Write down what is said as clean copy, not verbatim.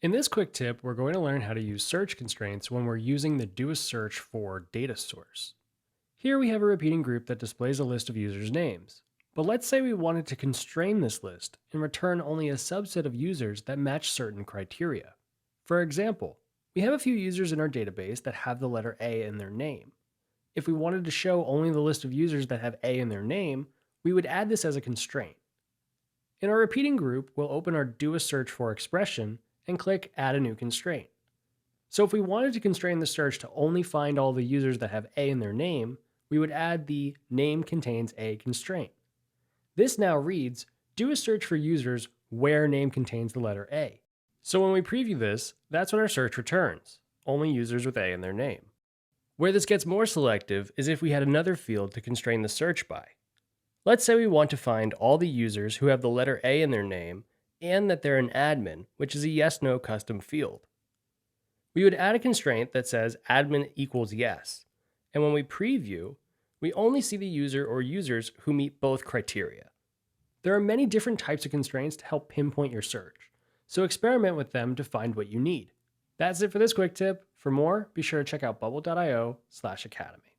In this quick tip, we're going to learn how to use search constraints when we're using the do a search for data source. Here we have a repeating group that displays a list of users' names. But let's say we wanted to constrain this list and return only a subset of users that match certain criteria. For example, we have a few users in our database that have the letter A in their name. If we wanted to show only the list of users that have A in their name, we would add this as a constraint. In our repeating group, we'll open our do a search for expression and click add a new constraint. So if we wanted to constrain the search to only find all the users that have A in their name, we would add the name contains A constraint. This now reads, do a search for users where name contains the letter A. So when we preview this, that's what our search returns, only users with A in their name. Where this gets more selective is if we had another field to constrain the search by. Let's say we want to find all the users who have the letter A in their name and that they're an admin, which is a yes/no custom field. We would add a constraint that says admin equals yes, and when we preview, we only see the user or users who meet both criteria. There are many different types of constraints to help pinpoint your search, so experiment with them to find what you need. That's it for this quick tip. For more, be sure to check out bubble.io/academy.